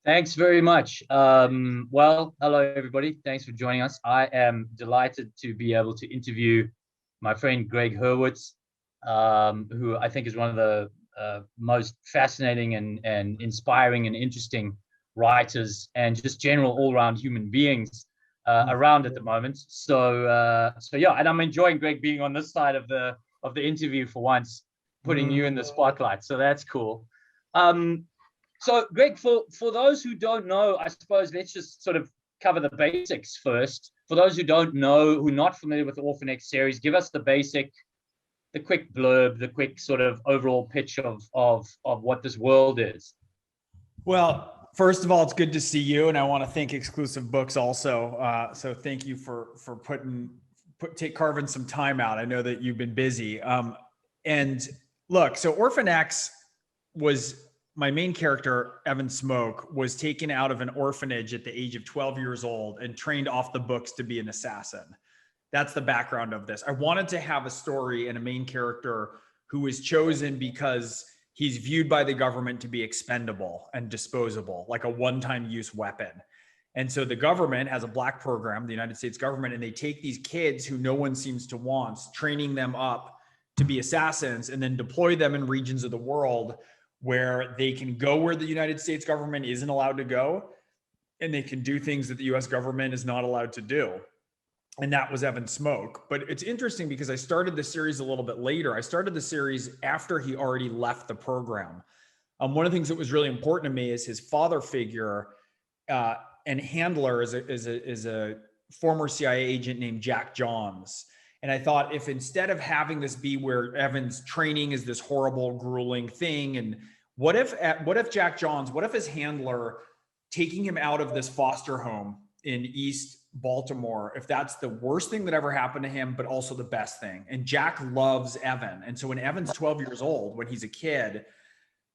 Thanks very much. Well, hello everybody. Thanks for joining us. I am delighted to be able to interview my friend Gregg Hurwitz, who I think is one of the most fascinating and inspiring and interesting writers and just general all-round human beings around at the moment. So yeah, and I'm enjoying Greg being on this side of the interview for once, putting you in the spotlight. So that's cool. Um, so, Greg, for those who don't know, I suppose let's just sort of cover the basics first. For those who don't know, who are not familiar with the Orphan X series, give us the quick blurb, the quick sort of overall pitch of what this world is. Well, first of all, it's good to see you, and I want to thank Exclusive Books also. So thank you for carving some time out. I know that you've been busy. And look, so Orphan X was my main character, Evan Smoke, was taken out of an orphanage at the age of 12 years old and trained off the books to be an assassin. That's the background of this. I wanted to have a story and a main character who was chosen because he's viewed by the government to be expendable and disposable, like a one-time use weapon. And so the government has a black program, the United States government, and they take these kids who no one seems to want, training them up to be assassins, and then deploy them in regions of the world where they can go where the United States government isn't allowed to go, and they can do things that the US government is not allowed to do. And that was Evan Smoke. But it's interesting because I started the series a little bit later. I started the series after he already left the program. One of the things that was really important to me is his father figure and handler is a former CIA agent named Jack Johns. And I thought, if instead of having this be where Evan's training is this horrible, grueling thing, and what if Jack Johns, what if his handler taking him out of this foster home in East Baltimore, if that's the worst thing that ever happened to him, but also the best thing? And Jack loves Evan. And so when Evan's 12 years old, when he's a kid,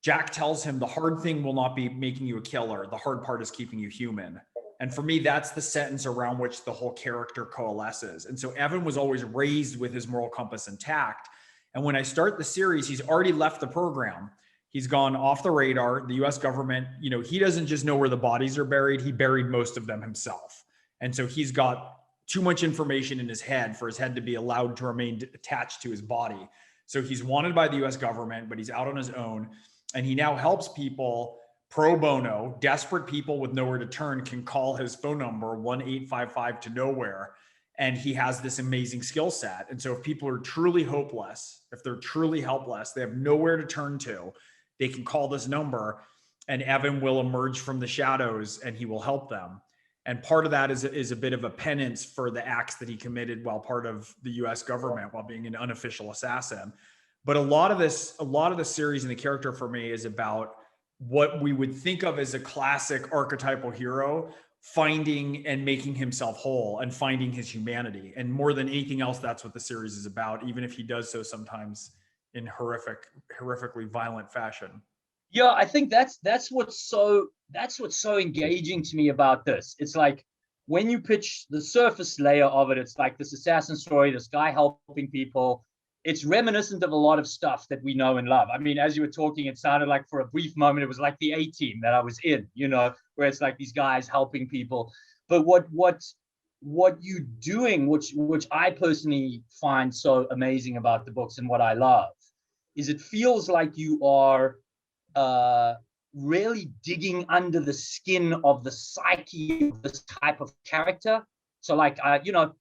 Jack tells him the hard thing will not be making you a killer. The hard part is keeping you human. And for me, that's the sentence around which the whole character coalesces. And so Evan was always raised with his moral compass intact. And when I start the series, he's already left the program. He's gone off the radar. The US government, he doesn't just know where the bodies are buried. He buried most of them himself. And so he's got too much information in his head for his head to be allowed to remain attached to his body. So he's wanted by the US government, but he's out on his own. And he now helps people pro bono. Desperate people with nowhere to turn can call his phone number, 1-855 to nowhere. And he has this amazing skill set. And so if people are truly hopeless, if they're truly helpless, they have nowhere to turn to, they can call this number and Evan will emerge from the shadows and he will help them. And part of that is a bit of a penance for the acts that he committed while part of the US government, while being an unofficial assassin. But a lot of the series and the character for me is about what we would think of as a classic archetypal hero finding and making himself whole and finding his humanity. And more than anything else, that's what the series is about, even if he does so sometimes in horrifically violent fashion. Yeah, I think that's what's so engaging to me about this. It's like when you pitch the surface layer of it, it's like this assassin story, this guy helping people. It's reminiscent of a lot of stuff that we know and love. I mean, as you were talking, it sounded like for a brief moment, it was like the A-Team that I was in, where it's like these guys helping people. But what you doing, which I personally find so amazing about the books and what I love, is it feels like you are really digging under the skin of the psyche of this type of character. So like,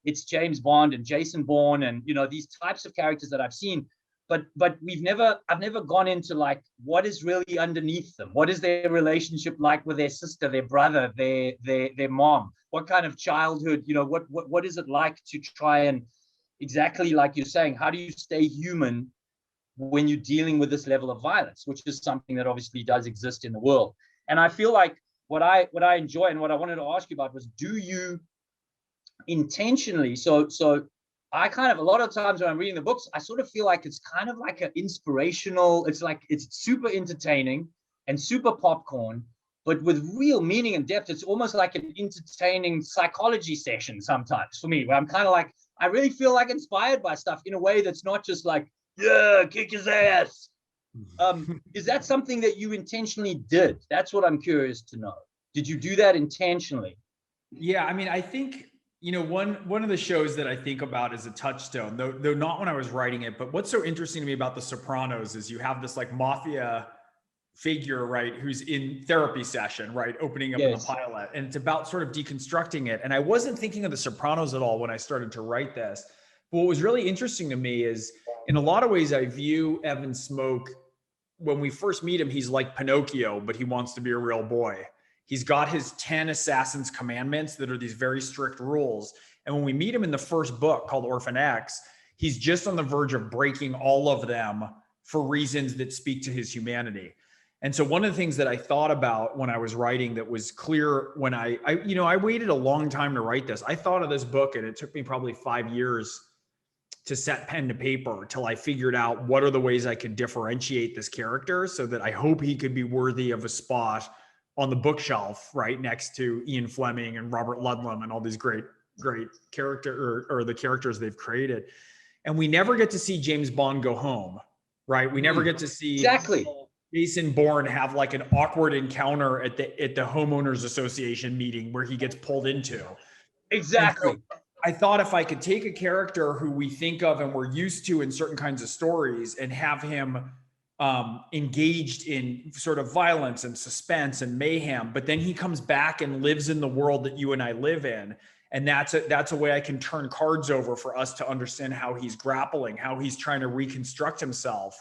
it's James Bond and Jason Bourne and, these types of characters that I've seen, but I've never gone into like, what is really underneath them? What is their relationship like with their sister, their brother, their mom? What kind of childhood, what is it like to try and, exactly like you're saying, how do you stay human when you're dealing with this level of violence, which is something that obviously does exist in the world? And I feel like what I enjoy and what I wanted to ask you about was, do you intentionally, so I kind of, a lot of times when I'm reading the books, I sort of feel like it's kind of like an inspirational, it's like it's super entertaining and super popcorn, but with real meaning and depth. It's almost like an entertaining psychology session sometimes for me, where I'm kind of like, I really feel like inspired by stuff in a way that's not just like, yeah, kick his ass. Is that something that you intentionally did? That's what I'm curious to know. Did you do that intentionally? Yeah, I mean, I think, one of the shows that I think about as a touchstone, though not when I was writing it, but what's so interesting to me about The Sopranos is you have this like mafia figure, right, who's in therapy session, right, opening up in the Yes. pilot, and it's about sort of deconstructing it. And I wasn't thinking of The Sopranos at all when I started to write this. But what was really interesting to me is, in a lot of ways, I view Evan Smoke, when we first meet him, he's like Pinocchio, but he wants to be a real boy. He's got his 10 assassin's commandments that are these very strict rules. And when we meet him in the first book called Orphan X, he's just on the verge of breaking all of them for reasons that speak to his humanity. And so one of the things that I thought about when I was writing that was clear when I waited a long time to write this. I thought of this book and it took me probably 5 years to set pen to paper till I figured out what are the ways I could differentiate this character so that I hope he could be worthy of a spot on the bookshelf right next to Ian Fleming and Robert Ludlum and all these great character or the characters they've created. And we never get to see James Bond go home, right? We never get to see exactly Jason Bourne have like an awkward encounter at the homeowners association meeting where he gets pulled into. Exactly. So I thought if I could take a character who we think of and we're used to in certain kinds of stories and have him engaged in sort of violence and suspense and mayhem, but then he comes back and lives in the world that you and I live in. And that's a way I can turn cards over for us to understand how he's grappling, how he's trying to reconstruct himself,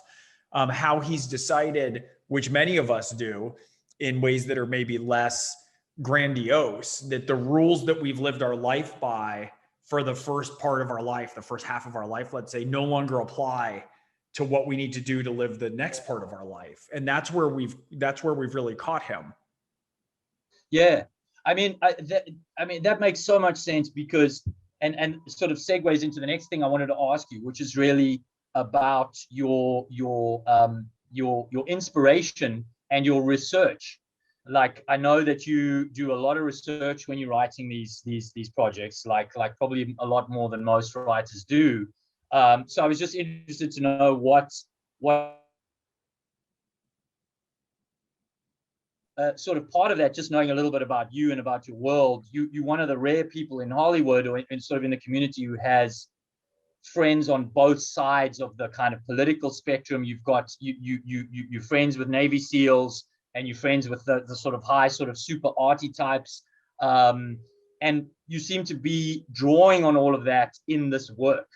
how he's decided, which many of us do in ways that are maybe less grandiose, that the rules that we've lived our life by for the first part of our life, the first half of our life, let's say, no longer apply to what we need to do to live the next part of our life. And that's where we've really caught him. Yeah. I mean, that makes so much sense because, and sort of segues into the next thing I wanted to ask you, which is really about your inspiration and your research. Like, I know that you do a lot of research when you're writing these projects, like probably a lot more than most writers do. So I was just interested to know what sort of part of that, just knowing a little bit about you and about your world. You're one of the rare people in Hollywood or in sort of in the community who has friends on both sides of the kind of political spectrum. You've got you're friends with Navy SEALs and you're friends with the sort of high sort of super arty types. And you seem to be drawing on all of that in this work,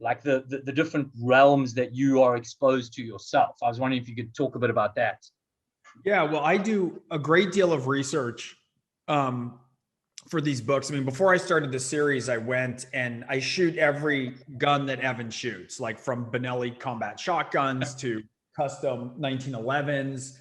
like the different realms that you are exposed to yourself. I was wondering if you could talk a bit about that. Yeah, well, I do a great deal of research for these books. I mean, before I started the series, I went and I shoot every gun that Evan shoots, like from Benelli combat shotguns to custom 1911s.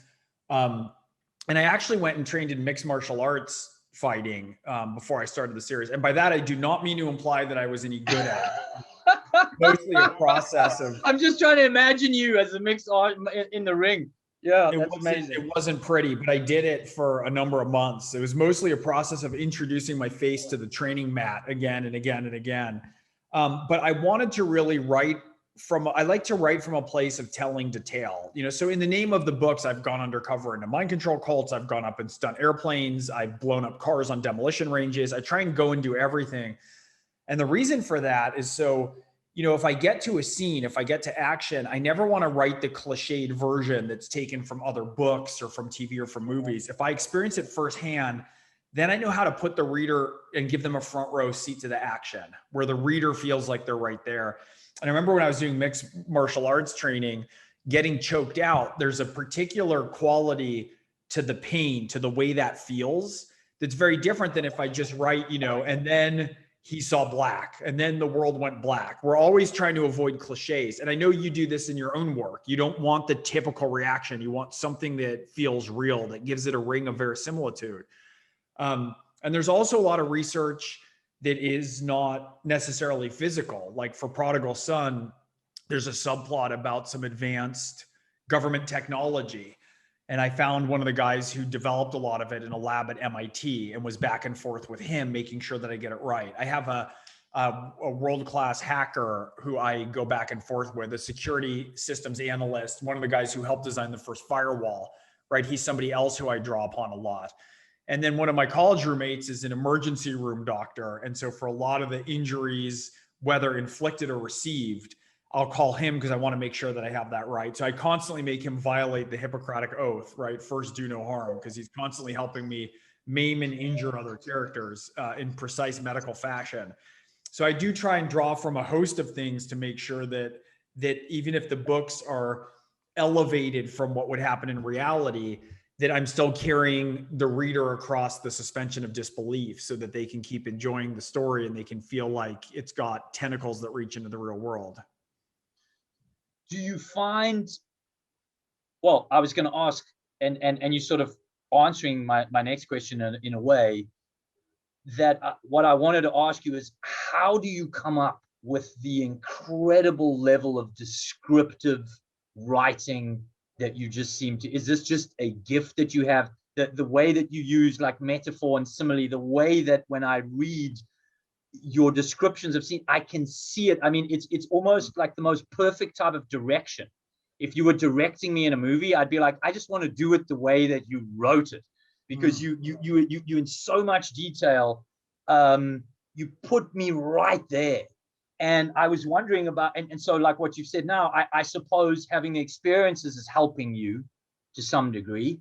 And I actually went and trained in mixed martial arts fighting before I started the series. And by that, I do not mean to imply that I was any good at it. Mostly a process of... I'm just trying to imagine you as a mixed art in the ring. Yeah, that's amazing. It wasn't pretty, but I did it for a number of months. It was mostly a process of introducing my face to the training mat again and again and again. But I wanted to really I like to write from a place of telling detail. So in the name of the books, I've gone undercover into mind control cults. I've gone up and stunt airplanes. I've blown up cars on demolition ranges. I try and go and do everything. And the reason for that is if I get to a scene, if I get to action, I never want to write the cliched version that's taken from other books or from TV or from movies. If I experience it firsthand, then I know how to put the reader and give them a front row seat to the action where the reader feels like they're right there. And I remember when I was doing mixed martial arts training, getting choked out, there's a particular quality to the pain, to the way that feels, that's very different than if I just write, and then he saw black and then the world went black. We're always trying to avoid cliches. And I know you do this in your own work. You don't want the typical reaction. You want something that feels real, that gives it a ring of verisimilitude. And there's also a lot of research that is not necessarily physical. Like for Prodigal Son, there's a subplot about some advanced government technology. And I found one of the guys who developed a lot of it in a lab at MIT and was back and forth with him, making sure that I get it right. I have a world-class hacker who I go back and forth with, a security systems analyst, one of the guys who helped design the first firewall, right? He's somebody else who I draw upon a lot. And then one of my college roommates is an emergency room doctor. And so for a lot of the injuries, whether inflicted or received, I'll call him because I want to make sure that I have that right. So I constantly make him violate the Hippocratic Oath, right? First, do no harm, because he's constantly helping me maim and injure other characters in precise medical fashion. So I do try and draw from a host of things to make sure that even if the books are elevated from what would happen in reality, that I'm still carrying the reader across the suspension of disbelief so that they can keep enjoying the story and they can feel like it's got tentacles that reach into the real world. Do you find, well, I was going to ask, and you sort of answering my next question in a way, that what I wanted to ask you is, how do you come up with the incredible level of descriptive writing that you just seem to, is this just a gift that you have, the way that you use like metaphor and simile, the way that when I read your descriptions of scene, I can see it. I mean, it's almost like the most perfect type of direction. If you were directing me in a movie, I'd be like, I just want to do it the way that you wrote it, because you in so much detail, you put me right there. And I was wondering about, and so like what you've said now, I suppose having the experiences is helping you to some degree.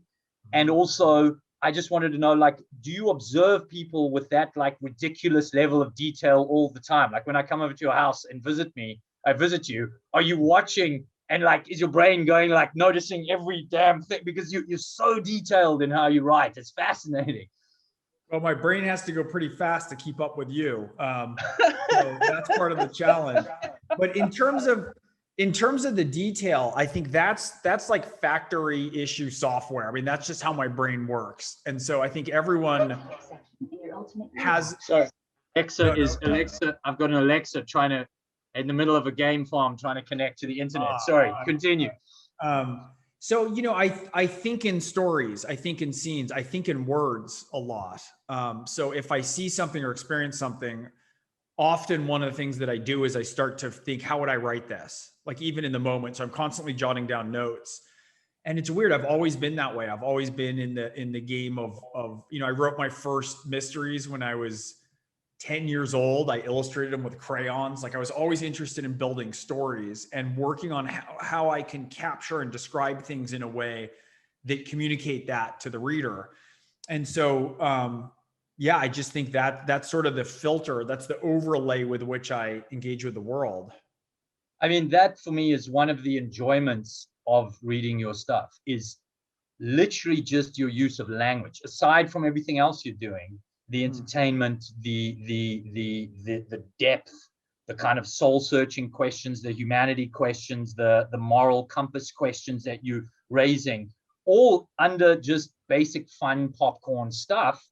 And also, I just wanted to know, like, do you observe people with that like ridiculous level of detail all the time? Like when I come over to your house and I visit you, are you watching and like, is your brain going like noticing every damn thing? Because you're so detailed in how you write. It's fascinating. Well, my brain has to go pretty fast to keep up with you. So that's part of the challenge. But in terms of the detail, I think that's like factory issue software. I mean, that's just how my brain works. And so I think everyone has. Sorry, Alexa. I've got an Alexa trying to, in the middle of a game farm, trying to connect to the internet. Sorry, continue. So, I think in stories, I think in scenes, I think in words a lot. So if I see something or experience something, often one of the things that I do is I start to think, how would I write this? Like even in the moment. So I'm constantly jotting down notes. And it's weird. I've always been that way. I've always been in the game of, I wrote my first mysteries when I was 10 years old. I illustrated them with crayons. Like I was always interested in building stories and working on how I can capture and describe things in a way that communicate that to the reader. And so, I just think that's sort of the filter. That's the overlay with which I engage with the world. I mean, that for me is one of the enjoyments of reading your stuff, is literally just your use of language, aside from everything else you're doing, the entertainment, the depth, the kind of soul searching questions, the humanity questions, the moral compass questions that you're raising, all under just basic fun popcorn stuff,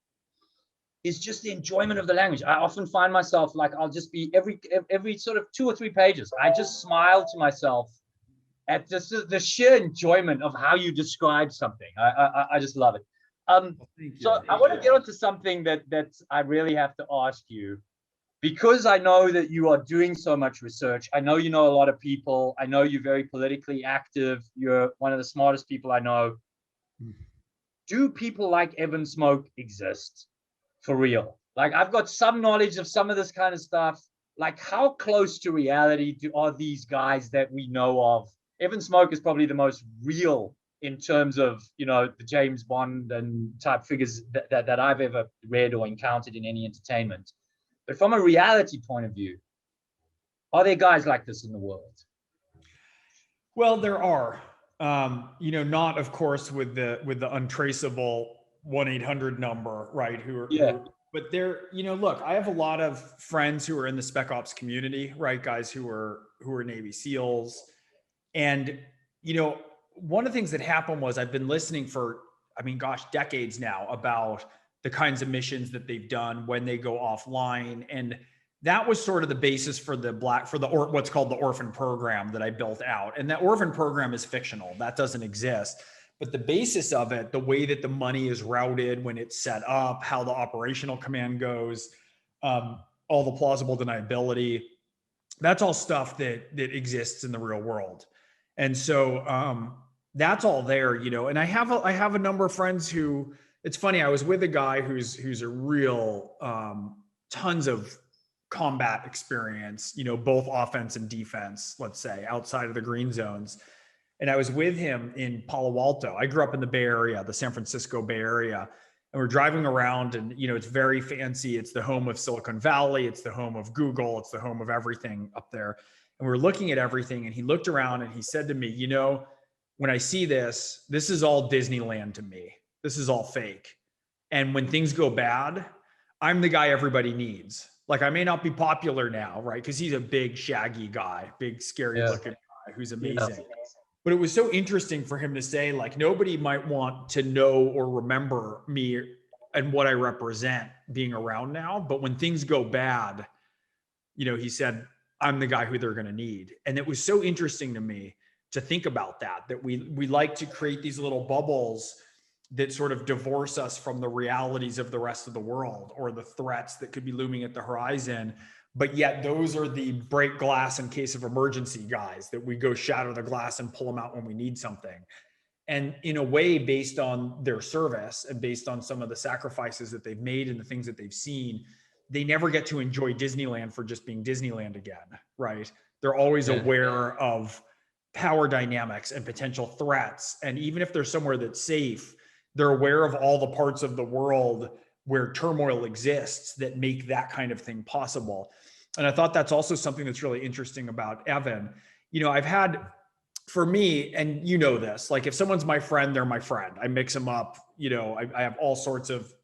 is just the enjoyment of the language. I often find myself like, I'll just be every sort of 2 or 3 pages, I just smile to myself at just the sheer enjoyment of how you describe something. I just love it. So I want to get onto something that I really have to ask you, because I know that you are doing so much research. I know you know a lot of people. I know you're very politically active. You're one of the smartest people I know. Do people like Evan Smoke exist for real? Like, I've got some knowledge of some of this kind of stuff. Like, how close to reality are these guys that we know of? Evan Smoke is probably the most real in terms of, the James Bond and type figures that I've ever read or encountered in any entertainment. But from a reality point of view, are there guys like this in the world? Well, there are, not of course with the untraceable 1-800 number, right? But there, look, I have a lot of friends who are in the Spec Ops community, right? Guys who are Navy SEALs. And, one of the things that happened was I've been listening for, decades now about the kinds of missions that they've done when they go offline. And that was sort of the basis for what's called the Orphan program that I built out. And that Orphan program is fictional. That doesn't exist. But the basis of it, the way that the money is routed when it's set up, how the operational command goes, all the plausible deniability, that's all stuff that exists in the real world. And so that's all there, and I have a number of friends who, It's funny. I was with a guy who's a real tons of combat experience, both offense and defense, let's say, outside of the green zones. And I was with him in Palo Alto. I grew up in the Bay Area, the San Francisco Bay Area. And we're driving around and, it's very fancy. It's the home of Silicon Valley. It's the home of Google. It's the home of everything up there. And we were looking at everything, and he looked around and he said to me, when I see this, this is all Disneyland to me. This is all fake. And when things go bad, I'm the guy everybody needs. Like, I may not be popular now, right? Because he's a big, shaggy guy, big, scary looking guy who's amazing. Yeah. But it was so interesting for him to say, like, nobody might want to know or remember me and what I represent being around now. But when things go bad, he said, I'm the guy who they're going to need. And it was so interesting to me to think about that we like to create these little bubbles that sort of divorce us from the realities of the rest of the world or the threats that could be looming at the horizon. But yet those are the break glass in case of emergency guys that we go shatter the glass and pull them out when we need something. And in a way, based on their service and based on some of the sacrifices that they've made and the things that they've seen, they never get to enjoy Disneyland for just being Disneyland again, right? They're always aware of power dynamics and potential threats. And even if they're somewhere that's safe, they're aware of all the parts of the world where turmoil exists that make that kind of thing possible. And I thought that's also something that's really interesting about Evan. I've had, for me, and this, like, if someone's my friend, they're my friend. I mix them up. I have all sorts of,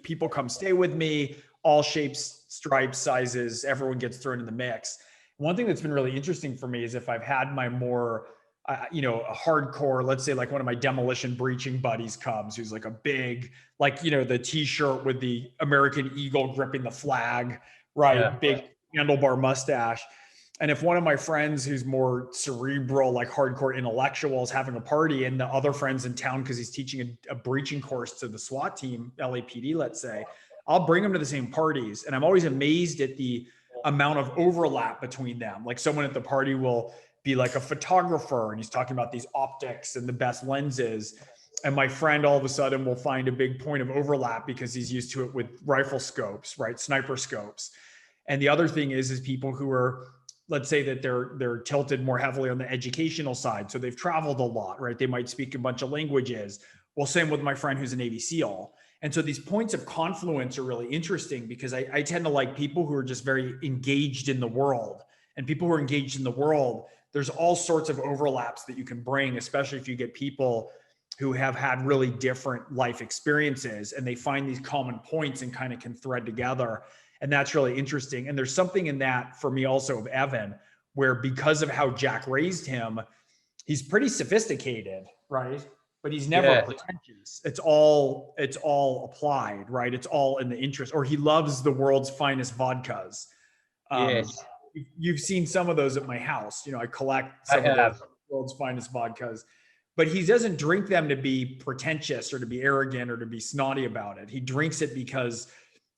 people come stay with me, all shapes, stripes, sizes, everyone gets thrown in the mix. One thing that's been really interesting for me is if I've had my more, a hardcore, let's say like one of my demolition breaching buddies comes, who's like a big, like, the t-shirt with the American eagle gripping the flag, right? Yeah. Big handlebar mustache. And if one of my friends who's more cerebral, like hardcore intellectual, is having a party and the other friend's in town because he's teaching a breaching course to the SWAT team, LAPD, let's say, I'll bring them to the same parties. And I'm always amazed at the amount of overlap between them. Like, someone at the party will be like a photographer and he's talking about these optics and the best lenses. And my friend all of a sudden will find a big point of overlap because he's used to it with rifle scopes, right? Sniper scopes. And the other thing is people who are, let's say that they're tilted more heavily on the educational side. So they've traveled a lot, right? They might speak a bunch of languages. Well, same with my friend who's a Navy SEAL. And so these points of confluence are really interesting because I tend to like people who are just very engaged in the world. And people who are engaged in the world, there's all sorts of overlaps that you can bring, especially if you get people who have had really different life experiences and they find these common points and kind of can thread together. And that's really interesting. And there's something in that for me also of Evan, where because of how Jack raised him, he's pretty sophisticated, right? But he's never pretentious. It's all applied, right? It's all in the interest, or he loves the world's finest vodkas. Yes. You've seen some of those at my house. I collect some of the world's finest vodkas, but he doesn't drink them to be pretentious or to be arrogant or to be snotty about it. He drinks it because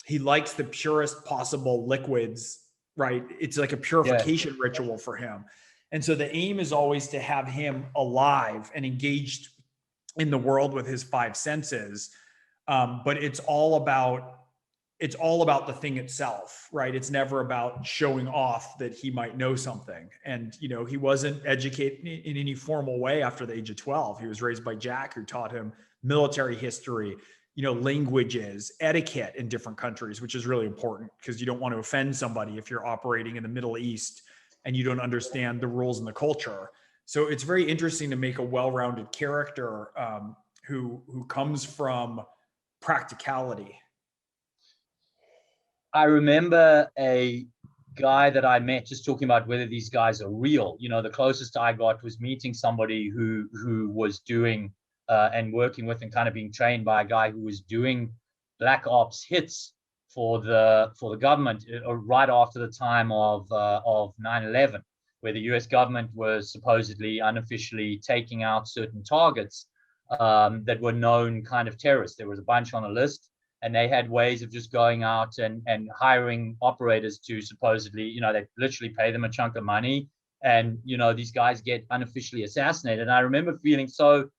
he likes the purest possible liquids, right? It's like a purification ritual for him. And so the aim is always to have him alive and engaged in the world with his five senses. But it's all about the thing itself, right? It's never about showing off that he might know something. And, he wasn't educated in any formal way after the age of 12. He was raised by Jack, who taught him military history, languages, etiquette in different countries, which is really important because you don't want to offend somebody if you're operating in the Middle East and you don't understand the rules and the culture. So it's very interesting to make a well-rounded character who comes from practicality. I remember a guy that I met just talking about whether these guys are real. The closest I got was meeting somebody who was doing and working with and kind of being trained by a guy who was doing black ops hits for the government right after the time of 9/11, where the US government was supposedly unofficially taking out certain targets that were known kind of terrorists. There was a bunch on a list, and they had ways of just going out and hiring operators to supposedly, they literally pay them a chunk of money, and these guys get unofficially assassinated. And I remember feeling so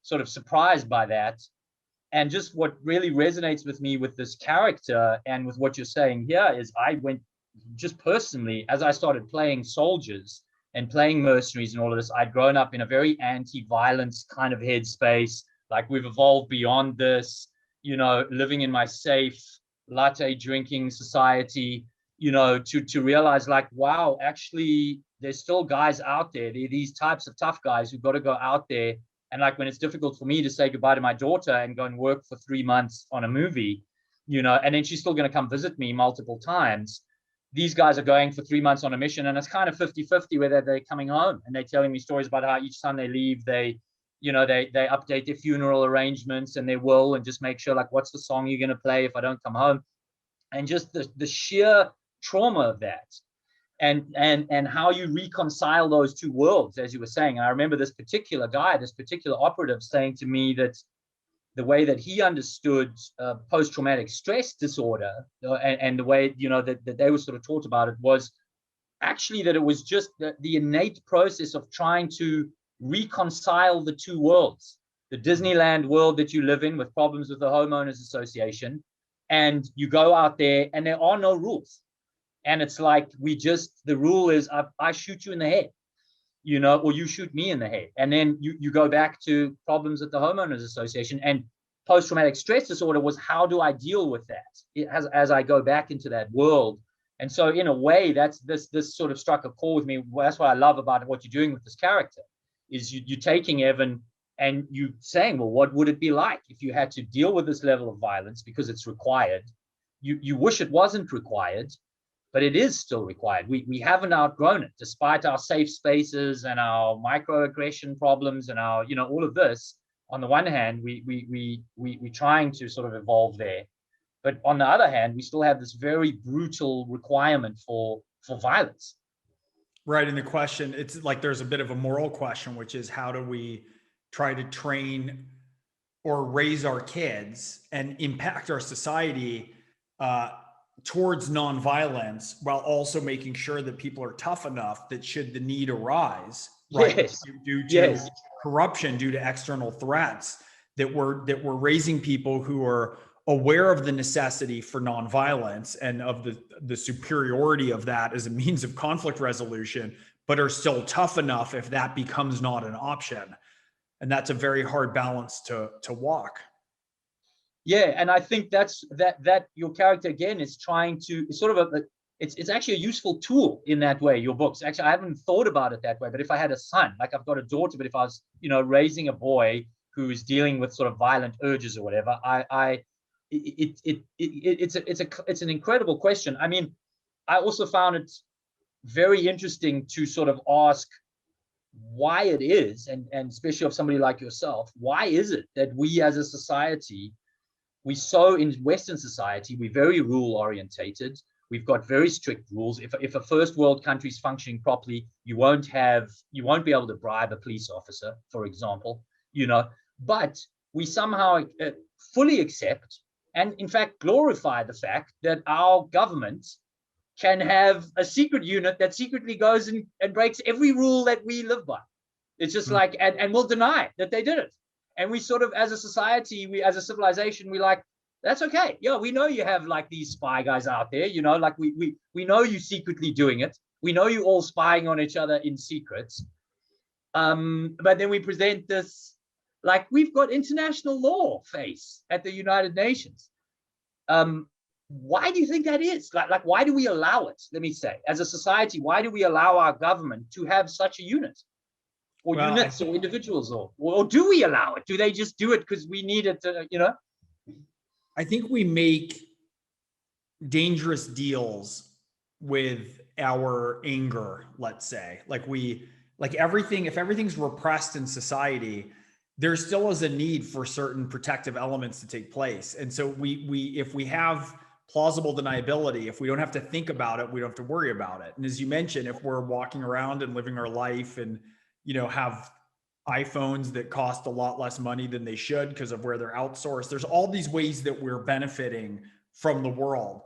sort of surprised by that, And just what really resonates with me with this character and with what you're saying here is I went just personally, as I started playing soldiers and playing mercenaries and all of this, I'd grown up in a very anti-violence kind of headspace. Like we've evolved beyond this, living in my safe latte drinking society, to realize like, wow, actually, there's still guys out there. These types of tough guys who've got to go out there. And like when it's difficult for me to say goodbye to my daughter and go and work for 3 months on a movie, and then she's still going to come visit me multiple times. These guys are going for 3 months on a mission, and it's kind of 50-50 whether they're coming home, and they're telling me stories about how each time they leave, they update their funeral arrangements and their will and just make sure like, what's the song you're going to play if I don't come home? And just the sheer trauma of that. And how you reconcile those two worlds, as you were saying. And I remember this particular guy, this particular operative saying to me that the way that he understood post-traumatic stress disorder and the way, that they were sort of taught about it was actually that it was just the innate process of trying to reconcile the two worlds, the Disneyland world that you live in with problems with the homeowners association, and you go out there and there are no rules. And it's like, the rule is I shoot you in the head, or you shoot me in the head. And then you go back to problems at the homeowners association. And post-traumatic stress disorder was, how do I deal with that as I go back into that world? And so in a way, that's this sort of struck a chord with me. That's what I love about what you're doing with this character, is you're taking Evan and you saying, well, what would it be like if you had to deal with this level of violence because it's required? You wish it wasn't required, but it is still required. We haven't outgrown it, despite our safe spaces and our microaggression problems and our, all of this. On the one hand, we're trying to sort of evolve there. But on the other hand, we still have this very brutal requirement for violence. Right. And the question, it's like there's a bit of a moral question, which is how do we try to train or raise our kids and impact our society towards nonviolence, while also making sure that people are tough enough that should the need arise, right, yes. due to corruption, due to external threats, that we're raising people who are aware of the necessity for nonviolence and of the superiority of that as a means of conflict resolution, but are still tough enough if that becomes not an option. And that's a very hard balance to walk. Yeah, and I think that your character again is trying to sort of it's actually a useful tool in that way. Your books, actually, I haven't thought about it that way. But if I had a son, like I've got a daughter, but if I was raising a boy who is dealing with sort of violent urges or whatever, it's an incredible question. I mean, I also found it very interesting to sort of ask why it is, and especially of somebody like yourself, why is it that we as a society, in Western society, we're very rule orientated. We've got very strict rules. If a first world country is functioning properly, you won't be able to bribe a police officer, for example, but we somehow fully accept and in fact glorify the fact that our government can have a secret unit that secretly goes and breaks every rule that we live by. It's just like, and we'll deny that they did it. And we sort of, as a society, as a civilization, we like, that's okay. Yeah, we know you have like these spy guys out there, like we know you secretly doing it. We know you all spying on each other in secrets. But then we present this, like we've got international law face at the United Nations. Why do you think that is? Like, why do we allow it? Let me say, as a society, why do we allow our government to have such a unit? Or units or individuals, or do we allow it? Do they just do it because we need it to, I think we make dangerous deals with our anger, let's say. If everything's repressed in society, there still is a need for certain protective elements to take place. And so if we have plausible deniability, if we don't have to think about it, we don't have to worry about it. And as you mentioned, if we're walking around and living our life and have iPhones that cost a lot less money than they should because of where they're outsourced. There's all these ways that we're benefiting from the world.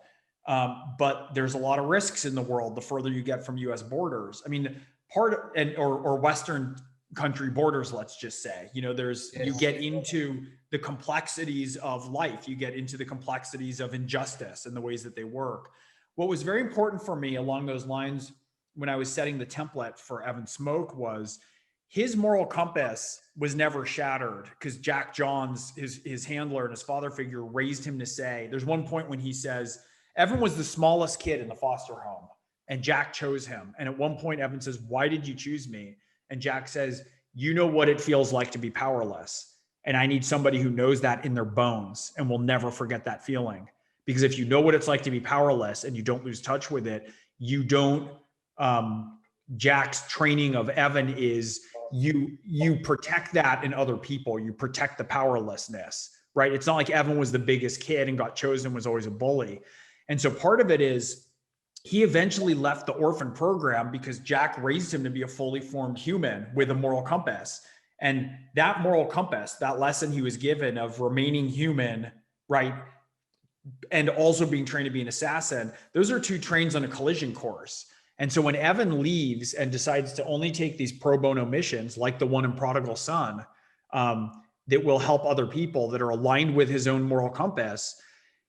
But there's a lot of risks in the world the further you get from US borders. I mean, or Western country borders, let's just say. You know, you get into the complexities of life, you get into the complexities of injustice and the ways that they work. What was very important for me along those lines when I was setting the template for Evan Smoke was his moral compass was never shattered, because Jack Johns, his handler and his father figure, raised him to say, there's one point when he says, Evan was the smallest kid in the foster home and Jack chose him. And at one point, Evan says, why did you choose me? And Jack says, you know what it feels like to be powerless. And I need somebody who knows that in their bones and will never forget that feeling. Because if you know what it's like to be powerless and you don't lose touch with it, you don't, Jack's training of Evan is you protect that in other people. You protect the powerlessness, right? It's not like Evan was the biggest kid and got chosen, was always a bully. And so part of it is he eventually left the orphan program because Jack raised him to be a fully formed human with a moral compass. And that moral compass, that lesson he was given of remaining human, right, and also being trained to be an assassin, those are two trains on a collision course. And so when Evan leaves and decides to only take these pro bono missions, like the one in Prodigal Son, that will help other people that are aligned with his own moral compass,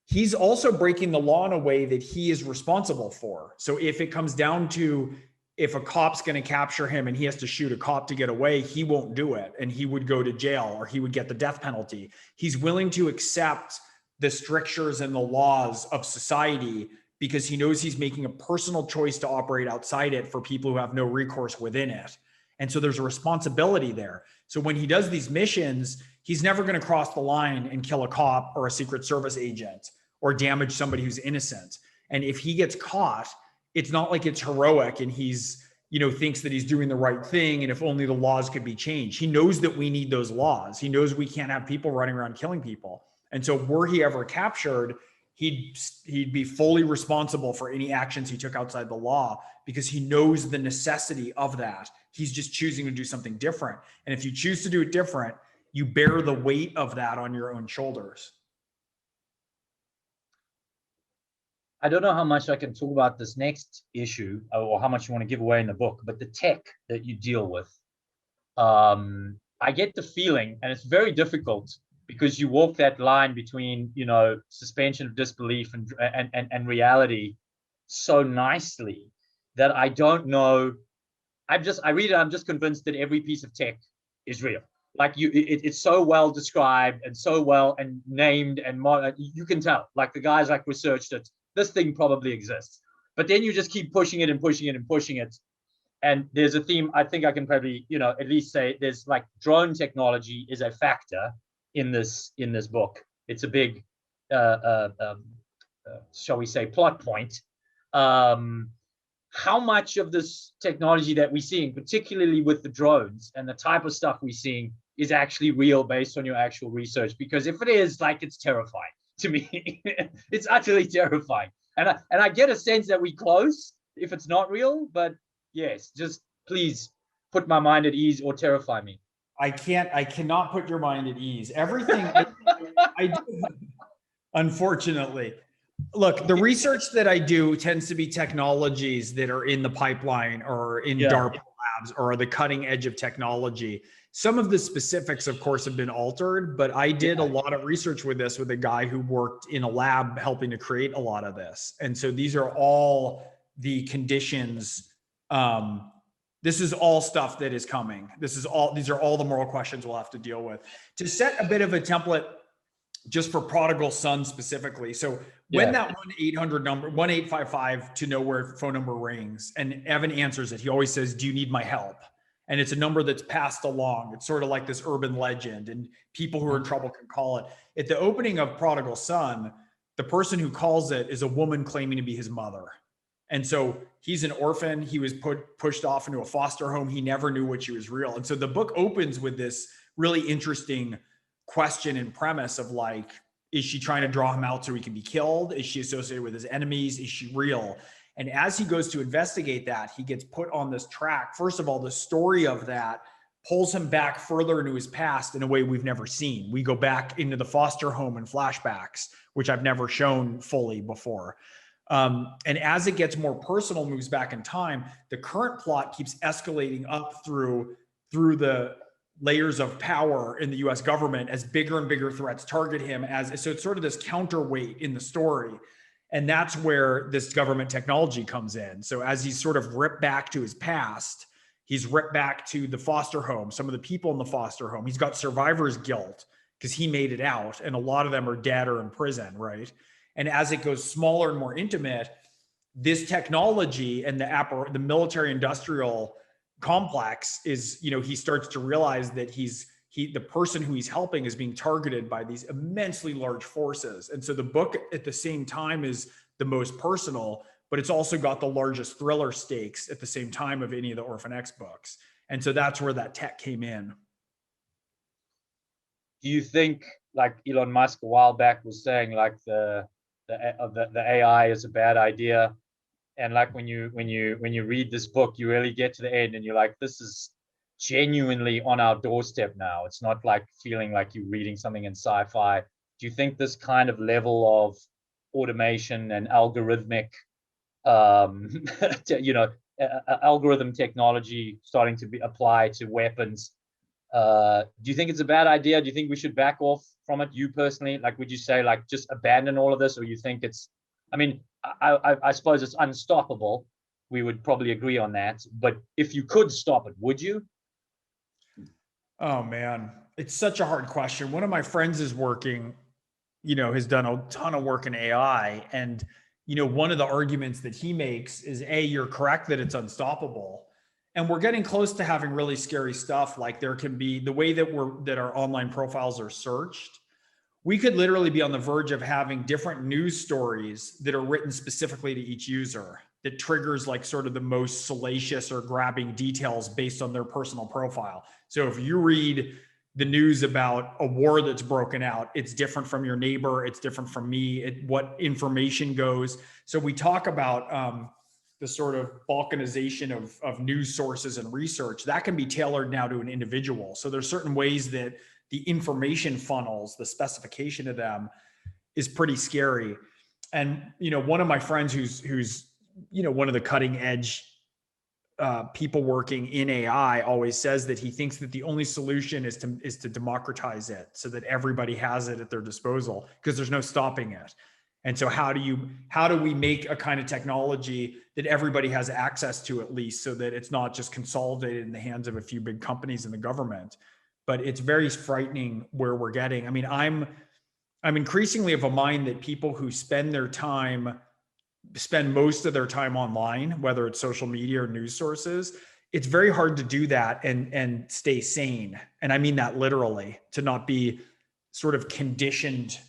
he's also breaking the law in a way that he is responsible for. So if it comes down to, if a cop's going to capture him and he has to shoot a cop to get away, he won't do it. And he would go to jail or he would get the death penalty. He's willing to accept the strictures and the laws of society because he knows he's making a personal choice to operate outside it for people who have no recourse within it. And so there's a responsibility there. So when he does these missions, he's never going to cross the line and kill a cop or a Secret Service agent or damage somebody who's innocent. And if he gets caught, it's not like it's heroic and he's, thinks that he's doing the right thing. And if only the laws could be changed. He knows that we need those laws. He knows we can't have people running around killing people. And so were he ever captured, he'd be fully responsible for any actions he took outside the law because he knows the necessity of that. He's just choosing to do something different. And if you choose to do it different, you bear the weight of that on your own shoulders. I don't know how much I can talk about this next issue or how much you want to give away in the book, but the tech that you deal with, I get the feeling, and it's very difficult because you walk that line between, suspension of disbelief and reality so nicely that I don't know. I read it. I'm just convinced that every piece of tech is real. Like it's so well described and so well and named and you can tell. Like the guys researched it. This thing probably exists, but then you just keep pushing it and pushing it and pushing it. And there's a theme. I think I can probably at least say there's like drone technology is a factor in this book. It's a big, shall we say, plot point. How much of this technology that we're seeing, particularly with the drones and the type of stuff we're seeing, is actually real based on your actual research? Because if it is, it's terrifying to me. It's utterly terrifying. And I get a sense that we're close if it's not real, but yes, just please put my mind at ease or terrify me. I cannot put your mind at ease. Everything I do, unfortunately. Look, the research that I do tends to be technologies that are in the pipeline or in DARPA labs or the cutting edge of technology. Some of the specifics, of course, have been altered, but I did a lot of research with this with a guy who worked in a lab helping to create a lot of this. And so these are all the conditions. This is all stuff that is coming. These are all the moral questions we'll have to deal with. To set a bit of a template just for Prodigal Son specifically. So when that 1-800 number, 1-855 to know where phone number rings, and Evan answers it, he always says, "Do you need my help?" And it's a number that's passed along. It's sort of like this urban legend, and people who are in trouble can call it. At the opening of Prodigal Son, the person who calls it is a woman claiming to be his mother. And so he's an orphan. He was pushed off into a foster home. He never knew what she was real. And so the book opens with this really interesting question and premise of is she trying to draw him out so he can be killed? Is she associated with his enemies? Is she real? And as he goes to investigate that, he gets put on this track. First of all, the story of that pulls him back further into his past in a way we've never seen. We go back into the foster home and flashbacks, which I've never shown fully before. And as it gets more personal, moves back in time, the current plot keeps escalating up through through the layers of power in the US government as bigger and bigger threats target him so it's sort of this counterweight in the story. And that's where this government technology comes in. So as he's sort of ripped back to his past, he's ripped back to the foster home, some of the people in the foster home. He's got survivor's guilt because he made it out, and a lot of them are dead or in prison, right? And as it goes smaller and more intimate, this technology and the military industrial complex is, he starts to realize that the person who he's helping is being targeted by these immensely large forces. And so the book at the same time is the most personal, but it's also got the largest thriller stakes at the same time of any of the Orphan X books. And so that's where that tech came in. Do you think, like Elon Musk a while back was saying, like the AI is a bad idea, and like when you read this book, you really get to the end and you're like, this is genuinely on our doorstep now. It's not like feeling like you're reading something in sci-fi. Do you think this kind of level of automation and algorithmic, algorithm technology starting to be applied to weapons, do you think it's a bad idea? Do you think we should back off from it? You personally, like, would you say like just abandon all of this, or you think it's, I mean, I suppose it's unstoppable. We would probably agree on that. But if you could stop it, would you? Oh man, it's such a hard question. One of my friends is working, has done a ton of work in AI. And, one of the arguments that he makes is, you're correct that it's unstoppable. And we're getting close to having really scary stuff. Like there can be the way that our online profiles are searched. We could literally be on the verge of having different news stories that are written specifically to each user that triggers like sort of the most salacious or grabbing details based on their personal profile. So if you read the news about a war that's broken out, it's different from your neighbor, it's different from me, what information goes. So we talk about the sort of balkanization of news sources and research that can be tailored now to an individual. So there's certain ways that the information funnels, the specification of them is pretty scary. And, one of my friends who's one of the cutting edge people working in AI always says that he thinks that the only solution is to democratize it so that everybody has it at their disposal, because there's no stopping it. And so how do we make a kind of technology that everybody has access to, at least, so that it's not just consolidated in the hands of a few big companies in the government? But it's very frightening where we're getting. I mean, I'm increasingly of a mind that people who spend most of their time online, whether it's social media or news sources, it's very hard to do that and stay sane. And I mean that literally, to not be sort of conditioned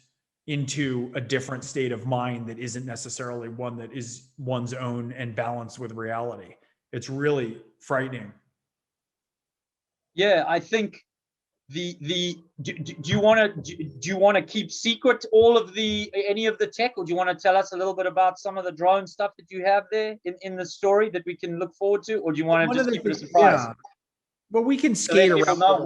into a different state of mind that isn't necessarily one that is one's own and balanced with reality. It's really frightening. Yeah, I think do you want to keep secret all of any of the tech, or do you want to tell us a little bit about some of the drone stuff that you have there in the story that we can look forward to, or do you want to just keep it a surprise? Yeah. Well, we can skate so around. Know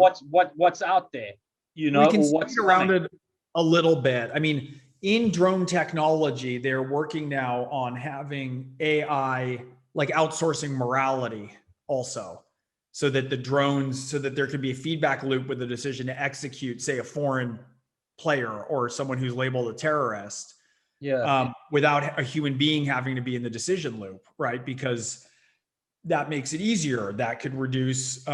what's out there, we can skate around it a little bit. I mean, in drone technology, they're working now on having AI, like outsourcing morality also, so that there could be a feedback loop with the decision to execute, say, a foreign player or someone who's labeled a terrorist, without a human being having to be in the decision loop, right? Because that makes it easier. That could reduce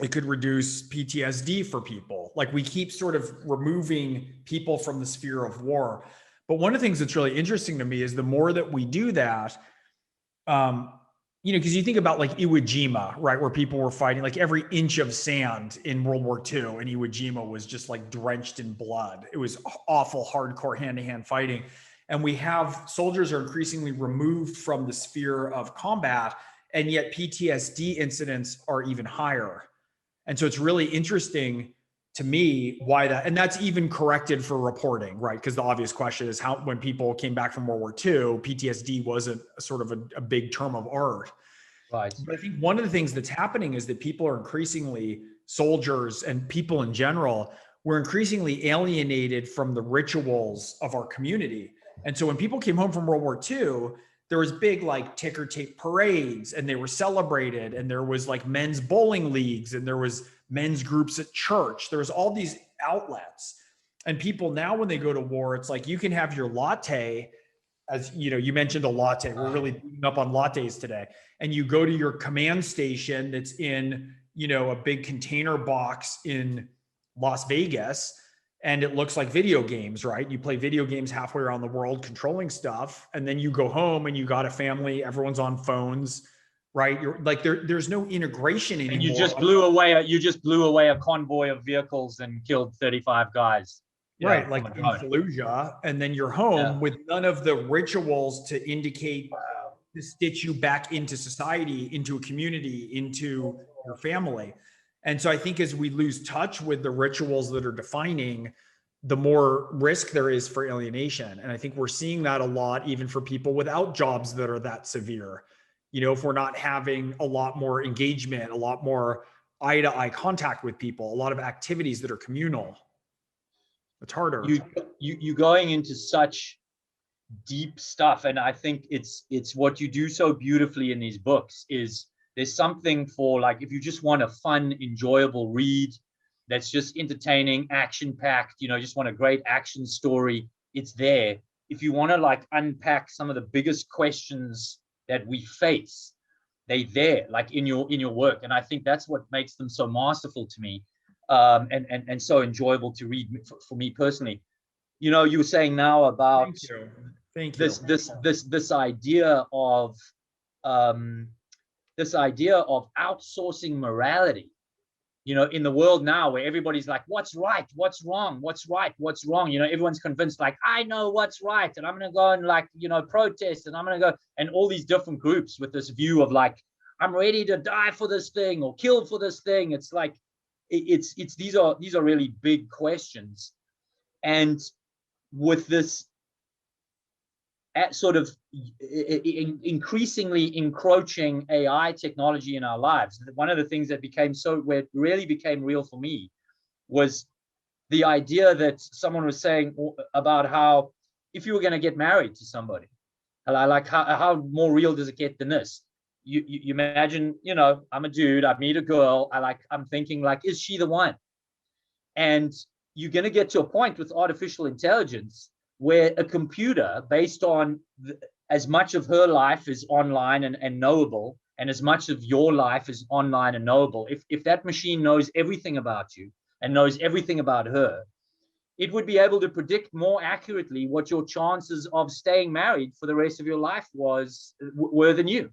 PTSD for people. Like, we keep sort of removing people from the sphere of war. But one of the things that's really interesting to me is the more that we do that, because you think about like Iwo Jima, right, where people were fighting, like every inch of sand in World War II in Iwo Jima was just like drenched in blood. It was awful, hardcore hand-to-hand fighting. And we have soldiers are increasingly removed from the sphere of combat, and yet PTSD incidents are even higher. And so it's really interesting to me why that, and that's even corrected for reporting, right? Because the obvious question is how, when people came back from World War II, PTSD wasn't sort of a big term of art. Right. But I think one of the things that's happening is that people are increasingly, soldiers and people in general, we're increasingly alienated from the rituals of our community. And so when people came home from World War II, there was big like ticker tape parades, and they were celebrated, and there was like men's bowling leagues, and there was men's groups at church. There was all these outlets. And people now, when they go to war, it's like you can have your latte, as you know, you mentioned a latte. We're really beating up on lattes today. And you go to your command station that's in, you know, a big container box in Las Vegas, and it looks like video games, right? You play video games halfway around the world controlling stuff. And then you go home and you got a family, everyone's on phones, right? You're like, there's no integration anymore. And you just blew away a convoy of vehicles and killed 35 guys. Right, like in Fallujah, and then you're home with none of the rituals to indicate, to stitch you back into society, into a community, into your family. And so I think as we lose touch with the rituals that are defining, the more risk there is for alienation. And I think we're seeing that a lot, even for people without jobs that are that severe. You know, if we're not having a lot more engagement, a lot more eye-to-eye contact with people, a lot of activities that are communal, it's harder. You going into such deep stuff, and I think it's what you do so beautifully in these books is there's something for, like, if you just want a fun, enjoyable read that's just entertaining, action-packed, you know, just want a great action story, it's there. If you want to like unpack some of the biggest questions that we face, they're there, like in your work. And I think that's what makes them so masterful to me, and so enjoyable to read for me personally. You know, you were saying now about Thank you. This idea of outsourcing morality, you know, in the world now where everybody's like, what's right, what's wrong, what's right, what's wrong, you know, everyone's convinced like, I know what's right, and I'm going to go and like, you know, protest, and I'm going to go, and all these different groups with this view of like, I'm ready to die for this thing or kill for this thing. It's like, it's these are really big questions. And with this sort of increasingly encroaching AI technology in our lives, one of the things that where it really became real for me was the idea that someone was saying about how if you were going to get married to somebody, like how more real does it get than this? You imagine, you know, I'm a dude, I meet a girl, I'm thinking like, is she the one? And you're going to get to a point with artificial intelligence where a computer, based on as much of her life is online and knowable, and as much of your life is online and knowable, if that machine knows everything about you and knows everything about her, it would be able to predict more accurately what your chances of staying married for the rest of your life were than you.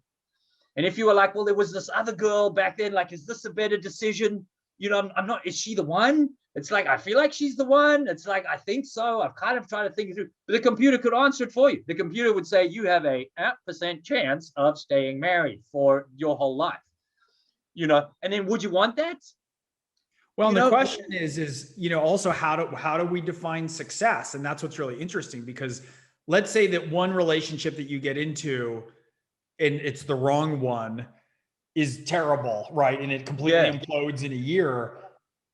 And if you were like, well, there was this other girl back then, like, is this a better decision? You know, I'm not, is she the one? It's like, I feel like she's the one. It's like, I think so. I've kind of tried to think it through, but the computer could answer it for you. The computer would say, you have a 8% chance of staying married for your whole life, you know? And then would you want that? Well, the question is, you know, also how do we define success? And that's what's really interesting, because let's say that one relationship that you get into and it's the wrong one is terrible, right? And it completely implodes in a year.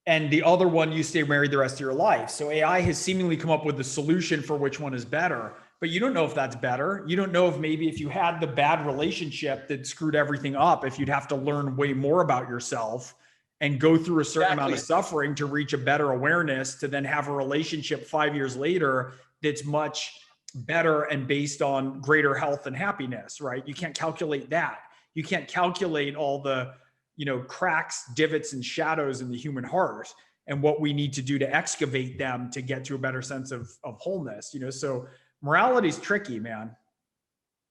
And the other one, you stay married the rest of your life. So AI has seemingly come up with the solution for which one is better, but you don't know if that's better. You don't know if maybe if you had the bad relationship that screwed everything up, if you'd have to learn way more about yourself and go through a certain amount of suffering to reach a better awareness, to then have a relationship 5 years later that's much better and based on greater health and happiness, right? You can't calculate that. You can't calculate all the, you know, cracks, divots, and shadows in the human heart and what we need to do to excavate them to get to a better sense of wholeness, you know? So morality is tricky, man.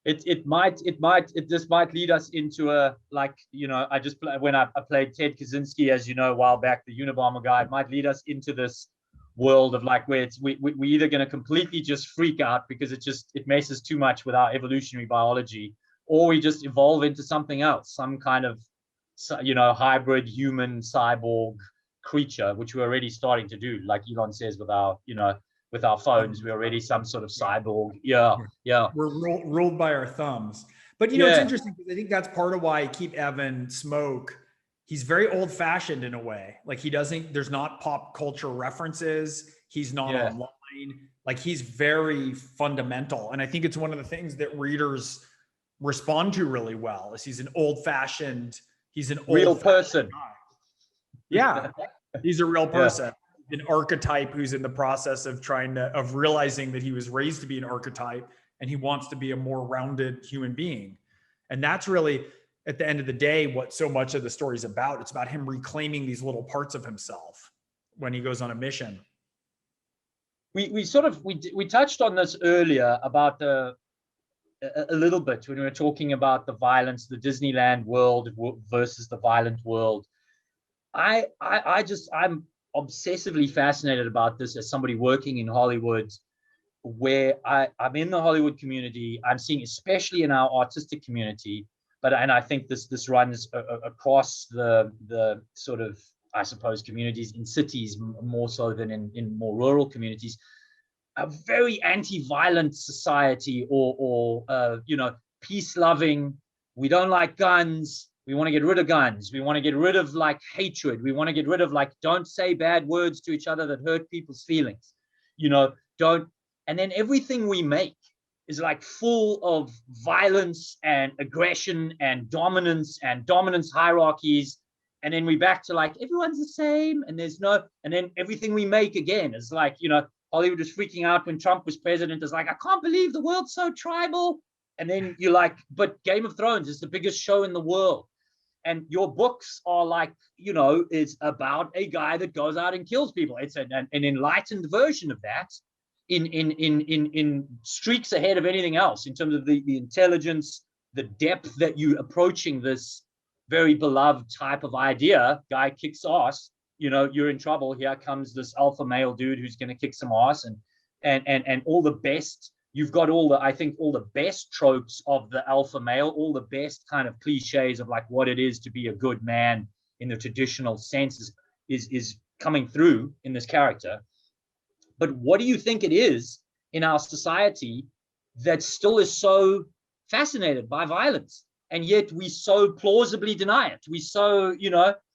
This might lead us into a, like, you know, when I played Ted Kaczynski, as you know, a while back, the Unabomber guy, it might lead us into this world of like, where we either going to completely just freak out because it messes too much with our evolutionary biology, or we just evolve into something else, some kind of, you know, hybrid human cyborg creature, which we're already starting to do, like Elon says, with our, you know, with our phones, we're already some sort of cyborg. We're ruled by our thumbs. But you know, it's interesting because I think that's part of why I keep Evan Smoke. He's very old fashioned in a way. Like there's not pop culture references. He's not online. Like he's very fundamental. And I think it's one of the things that readers respond to really well is he's an old-fashioned real person. guy. Yeah, he's a real Yeah. person, an archetype who's in the process of realizing that he was raised to be an archetype and he wants to be a more rounded human being. And that's really, at the end of the day, what so much of the story is about. It's about him reclaiming these little parts of himself when he goes on a mission. We touched on this earlier about a little bit when we were talking about the violence, the Disneyland world versus the violent world. I'm obsessively fascinated about this as somebody working in Hollywood, where I'm in the Hollywood community. I'm seeing, especially in our artistic community, and I think this runs across the sort of, I suppose, communities in cities more so than in more rural communities, a very anti-violent society, or peace-loving. We don't like guns. We want to get rid of guns. We want to get rid of like hatred. We want to get rid of like, don't say bad words to each other that hurt people's feelings. Don't. And then everything we make is like full of violence and aggression and dominance hierarchies. And then we back to like, everyone's the same. And then everything we make again is like, Hollywood was freaking out when Trump was president. It's like, I can't believe the world's so tribal. And then you're like, but Game of Thrones is the biggest show in the world. And your books are like, it's about a guy that goes out and kills people. It's an enlightened version of that, in streaks ahead of anything else in terms of the intelligence, the depth that you approaching this very beloved type of idea. Guy kicks ass, you're in trouble. Here comes this alpha male dude who's going to kick some ass, and all the best. You've got all the best tropes of the alpha male, all the best kind of cliches of like what it is to be a good man in the traditional sense is coming through in this character. But what do you think it is in our society that still is so fascinated by violence, and yet we so plausibly deny it? We so,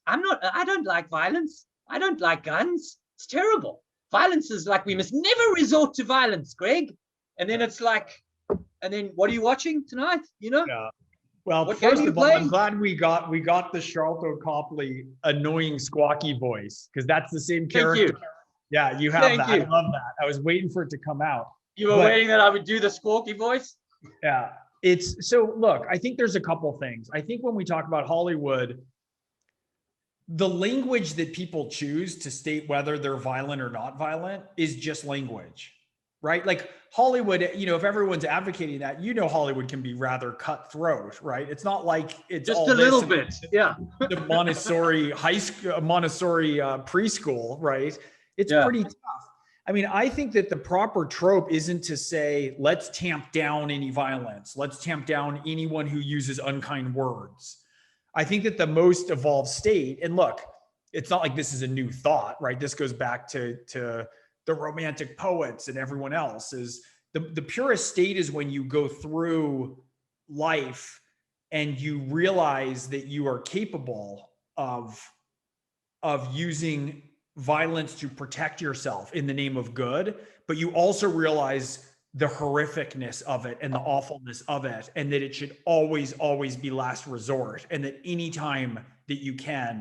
I don't like violence. I don't like guns. It's terrible. Violence is like, we must never resort to violence, Greg. And then it's like, and then what are you watching tonight? Yeah. Well, first of all, I'm glad we got the Sharlto Copley annoying squawky voice, because that's the same character. Thank you. Yeah, you have that. I love that. I was waiting for it to come out. You were waiting that I would do the squawky voice? Yeah. Look, I think there's a couple things. I think when we talk about Hollywood, the language that people choose to state whether they're violent or not violent is just language, right? Like Hollywood, if everyone's advocating that, Hollywood can be rather cutthroat, right? It's not like it's just all a little bit. Yeah. The Montessori high school, Montessori preschool, right? It's pretty tough. I mean, I think that the proper trope isn't to say, let's tamp down any violence. Let's tamp down anyone who uses unkind words. I think that the most evolved state, and look, it's not like this is a new thought, right? This goes back to the Romantic poets and everyone else. Is the purest state is when you go through life and you realize that you are capable of using violence to protect yourself in the name of good, but you also realize the horrificness of it and the awfulness of it, and that it should always be last resort, and that anytime that you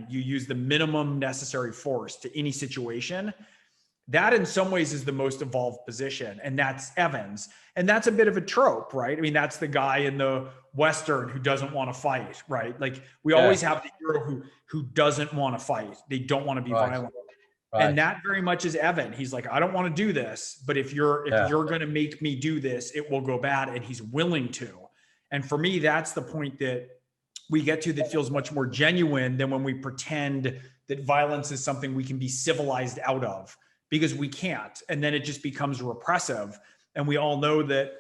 use the minimum necessary force to any situation. That in some ways is the most evolved position, and that's Evans. And that's a bit of a trope, right? I mean, that's the guy in the Western who doesn't want to fight, right? Like we always have the hero who doesn't want to fight. They don't want to be violent. Right. And that very much is Evan. He's like, I don't want to do this, but if you're going to make me do this, it will go bad. And he's willing to. And for me, that's the point that we get to that feels much more genuine than when we pretend that violence is something we can be civilized out of, because we can't. And then it just becomes repressive. And we all know that,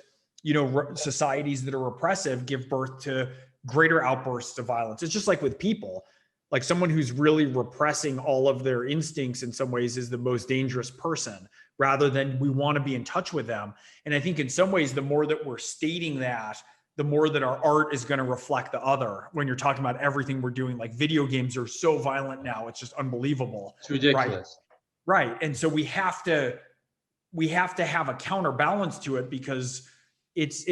societies that are repressive give birth to greater outbursts of violence. It's just like with people. Like someone who's really repressing all of their instincts in some ways is the most dangerous person, rather than we want to be in touch with them. And I think in some ways, the more that we're stating that, the more that our art is going to reflect the other. When you're talking about everything we're doing, like video games are so violent now, it's just unbelievable. It's ridiculous. Right. And so we have to have a counterbalance to it, because it's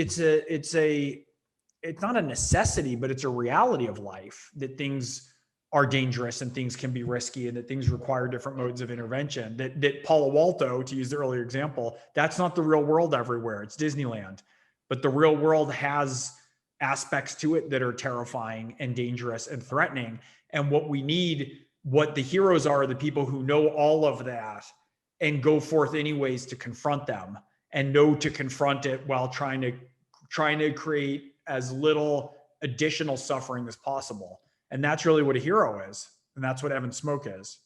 it's not a necessity, but it's a reality of life that things are dangerous and things can be risky and that things require different modes of intervention. That Palo Alto, to use the earlier example, that's not the real world everywhere. It's Disneyland. But the real world has aspects to it that are terrifying and dangerous and threatening. And what we need, what the heroes are the people who know all of that and go forth anyways to confront them and know to confront it while trying to create as little additional suffering as possible. And that's really what a hero is. And that's what Evan Smoke is.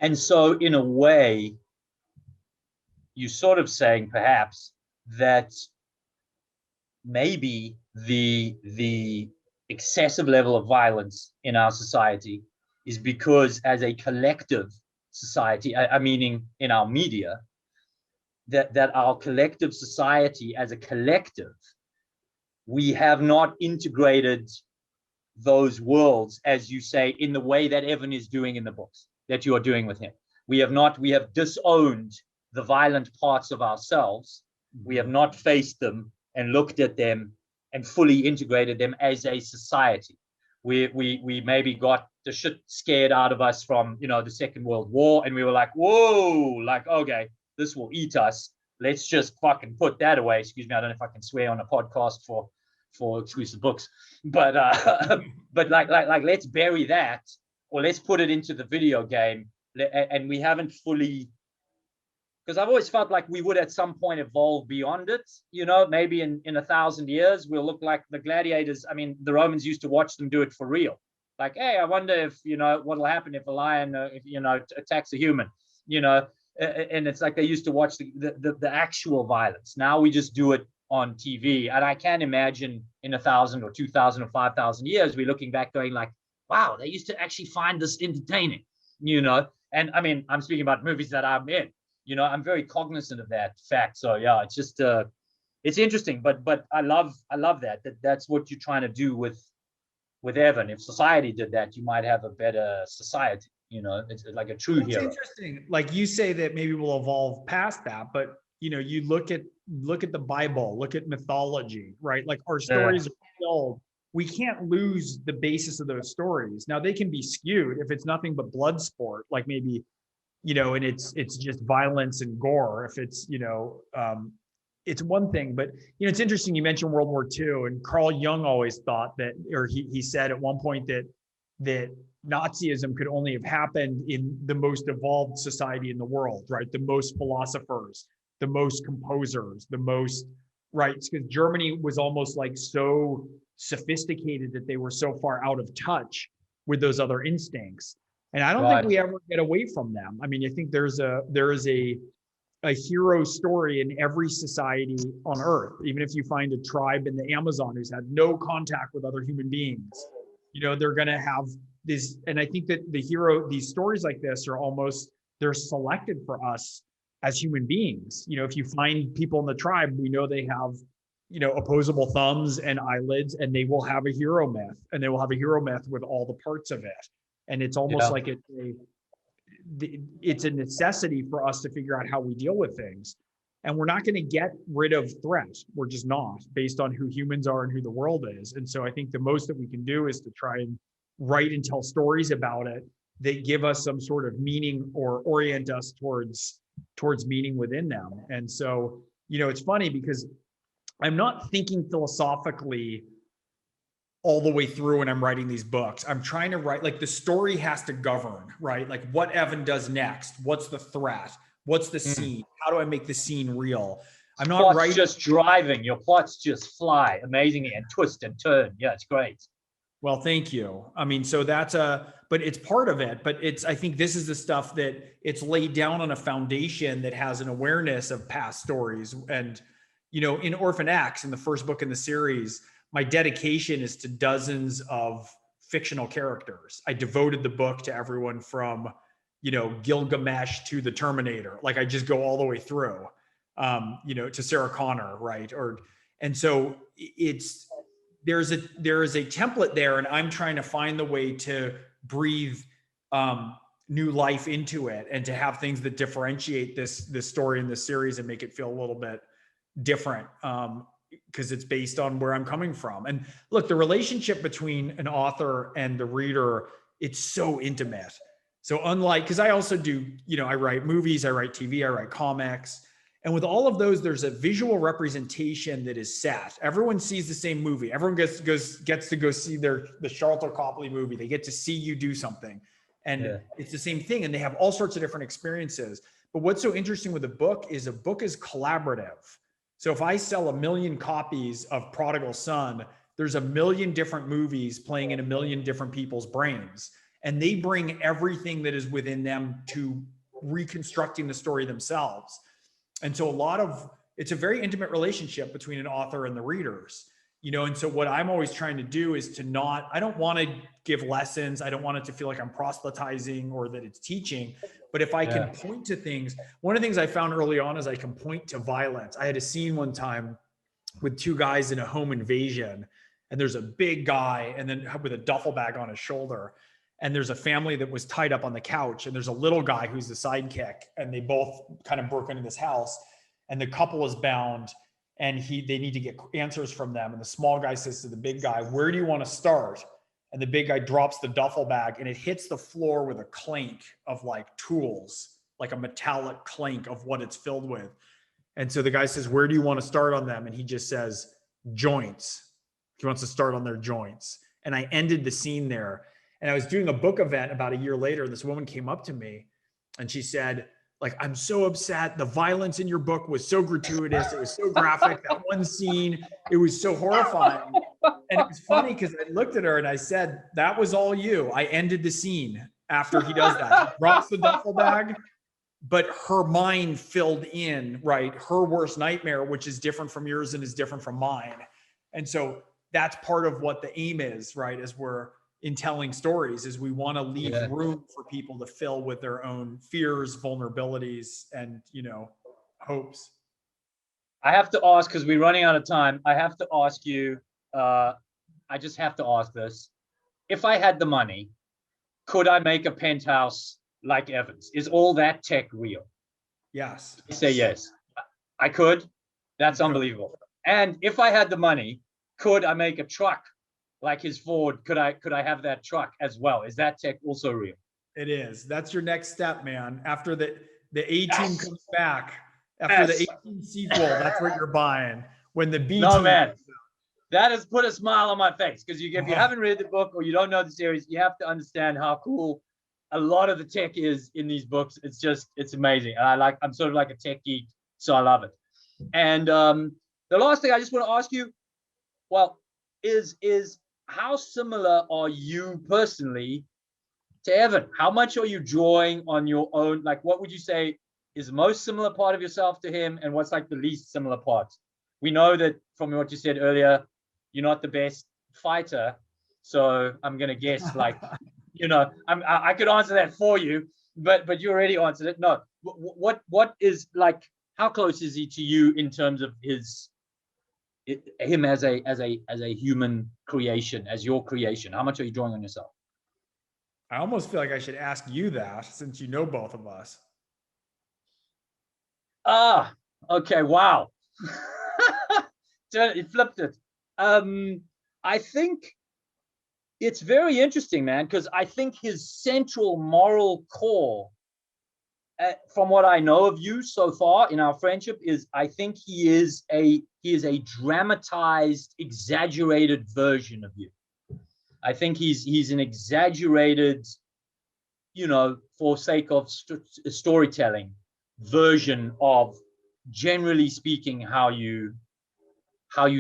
And so in a way, you're sort of saying perhaps that maybe the excessive level of violence in our society is because as a collective society, I meaning in our media, that our collective society as a collective, we have not integrated those worlds, as you say, in the way that Evan is doing in the books that you are doing with him. We have disowned the violent parts of ourselves. We have not faced them and looked at them and fully integrated them as a society. We maybe got the shit scared out of us from, the Second World War, and we were like, whoa, like, okay, this will eat us. Let's just fucking put that away. Excuse me, I don't know if I can swear on a podcast for exclusive books, but like let's bury that, or let's put it into the video game. And we haven't fully, because I've always felt like we would at some point evolve beyond it. Maybe in 1,000 years we'll look like the gladiators. I mean, the Romans used to watch them do it for real. Like, hey, I wonder if what'll happen if a lion attacks a human. And it's like they used to watch the actual violence. Now we just do it on TV. And I can't imagine in 1,000 or 2,000 or 5,000 years, we're looking back going like, wow, they used to actually find this entertaining, And I mean, I'm speaking about movies that I'm in, I'm very cognizant of that fact. So yeah, it's just, it's interesting, but I love that's what you're trying to do with Evan. If society did that, you might have a better society. It's like a true hero. It's interesting. Like you say that maybe we'll evolve past that, but you look at the Bible, look at mythology, right? Like our stories are still, we can't lose the basis of those stories. Now they can be skewed if it's nothing but blood sport, like maybe, and it's just violence and gore. If it's, it's one thing, but it's interesting. You mentioned World War II, and Carl Jung always thought that, or he said at one point that Nazism could only have happened in the most evolved society in the world, right? The most philosophers, the most composers, the most, right? Because Germany was almost like so sophisticated that they were so far out of touch with those other instincts. And I don't think we ever get away from them. I mean, I think there is a hero story in every society on earth. Even if you find a tribe in the Amazon who's had no contact with other human beings, they're going to have this. And I think that these stories like this are almost, they're selected for us as human beings. If you find people in the tribe, we know they have, opposable thumbs and eyelids, and they will have a hero myth, and they will have a hero myth with all the parts of it. And it's almost like it's a necessity for us to figure out how we deal with things. And we're not going to get rid of threats. We're just not, based on who humans are and who the world is. And so I think the most that we can do is to try and write and tell stories about it that give us some sort of meaning or orient us towards meaning within them. And so, it's funny because I'm not thinking philosophically all the way through when I'm writing these books. I'm trying to write, like, the story has to govern, right? Like what Evan does next, what's the threat, what's the scene, how do I make the scene real? I'm not writing just driving, your plots just fly amazingly and twist and turn. Yeah, it's great. Well, thank you. I mean, so but it's part of it, but I think this is the stuff that it's laid down on a foundation that has an awareness of past stories. And, in Orphan X, in the first book in the series, my dedication is to dozens of fictional characters. I devoted the book to everyone from, Gilgamesh to the Terminator. Like I just go all the way through, to Sarah Connor, right? And so there is a template there, and I'm trying to find the way to breathe new life into it, and to have things that differentiate this story in this series and make it feel a little bit different. because it's based on where I'm coming from. And look, the relationship between an author and the reader, it's so intimate. So unlike, because I also do, I write movies, I write TV, I write comics. And with all of those, there's a visual representation that is set. Everyone sees the same movie. Everyone gets to go see the Sharlto Copley movie. They get to see you do something. And it's the same thing. And they have all sorts of different experiences. But what's so interesting with a book is collaborative. So if I sell 1 million copies of Prodigal Son, there's 1 million different movies playing in 1 million different people's brains. And they bring everything that is within them to reconstructing the story themselves. And so it's a very intimate relationship between an author and the readers, and so what I'm always trying to do is I don't want to give lessons. I don't want it to feel like I'm proselytizing or that it's teaching, but if I can point to things, one of the things I found early on is I can point to violence. I had a scene one time with 2 guys in a home invasion, and there's a big guy and then with a duffel bag on his shoulder. And there's a family that was tied up on the couch, and there's a little guy who's the sidekick, and they both kind of broke into this house, and the couple is bound, and they need to get answers from them. And the small guy says to the big guy, "Where do you want to start?" And the big guy drops the duffel bag, and it hits the floor with a clank of like tools, like a metallic clank of what it's filled with. And so the guy says, "Where do you want to start on them?" And he just says, "Joints." He wants to start on their joints. And I ended the scene there. And I was doing a book event about a year later. This woman came up to me and she said, "I'm so upset. The violence in your book was so gratuitous. It was so graphic. That one scene, it was so horrifying." And it was funny because I looked at her and I said, "That was all you." I ended the scene after he does that. He drops the duffel bag, but her mind filled in, right? Her worst nightmare, which is different from yours and is different from mine. And so that's part of what the aim is, right? As we're in telling stories, is we want to leave room for people to fill with their own fears, vulnerabilities, and, hopes. I have to ask, because we're running out of time. I have to ask you, I just have to ask this. If I had the money, could I make a penthouse like Evans? Is all that tech real? Yes. I say yes. I could. That's unbelievable. And if I had the money, could I make a truck like his Ford? Could I have that truck as well? Is that tech also real? It is. That's your next step, man. After the A-Team comes back, after the A-Team sequel, that's what you're buying. When the B-Team No, man. That has put a smile on my face, because if you haven't read the book or you don't know the series, you have to understand how cool a lot of the tech is in these books. It's amazing. And I'm sort of like a tech geek, so I love it. And the last thing I just want to ask you, is how similar are you personally to Evan? How much are you drawing on your own? Like, what would you say is the most similar part of yourself to him, and what's like the least similar part? We know that from what you said earlier, you're not the best fighter, so I'm gonna guess I could answer that for you, but you already answered it. No, what is like? How close is he to you in terms of him as a human creation, as your creation? How much are you drawing on yourself? I almost feel like I should ask you that, since you know both of us. Okay, wow. It flipped it. I think it's very interesting, man, because I think his central moral core, from what I know of you so far in our friendship, is I think he is a dramatized, exaggerated version of you. I think he's an exaggerated, for sake of storytelling, version of, generally speaking, how you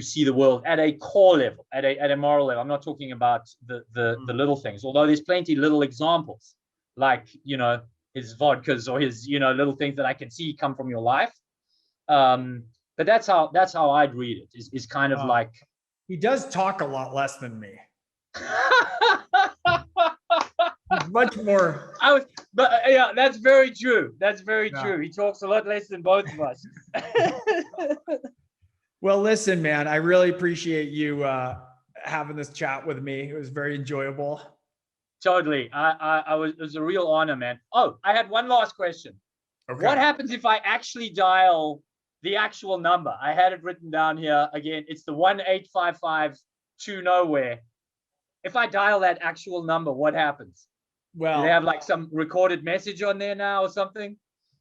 see the world at a core level, at a moral level. I'm not talking about the little things, although there's plenty little examples, like his vodkas or his little things that I can see come from your life. But that's how I'd read it. Is kind of like, he does talk a lot less than me. Much more. That's very true. That's very true. He talks a lot less than both of us. Well, listen, man, I really appreciate you having this chat with me. It was very enjoyable. Totally. It was a real honor, man. Oh, I had one last question. Okay. What happens if I actually dial the actual number. I had it written down here again. It's the 1-855 to nowhere. If I dial that actual number, what happens? Well, do they have like some recorded message on there now or something?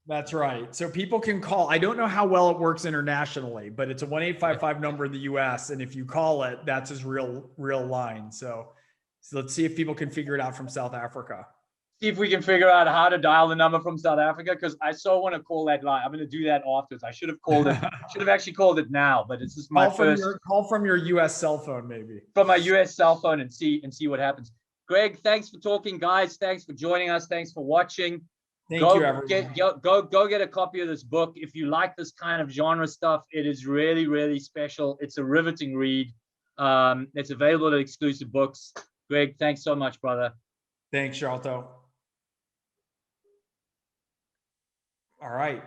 That's right. So people can call. I don't know how well it works internationally, but it's a 1-855 number in the US. And if you call it, that's his real line. So let's see if people can figure it out from South Africa. See if we can figure out how to dial the number from South Africa, because I so want to call that line. I'm going to do that afterwards. I should have called it. Should have actually called it now, but it's just my call from your US cell phone, maybe. From my US cell phone and see what happens. Greg, thanks for talking, guys. Thanks for joining us. Thanks for watching. Thank you, everyone. Go get a copy of this book. If you like this kind of genre stuff, it is really, really special. It's a riveting read. It's available at Exclusive Books. Greg, thanks so much, brother. Thanks, Sharlto. All right.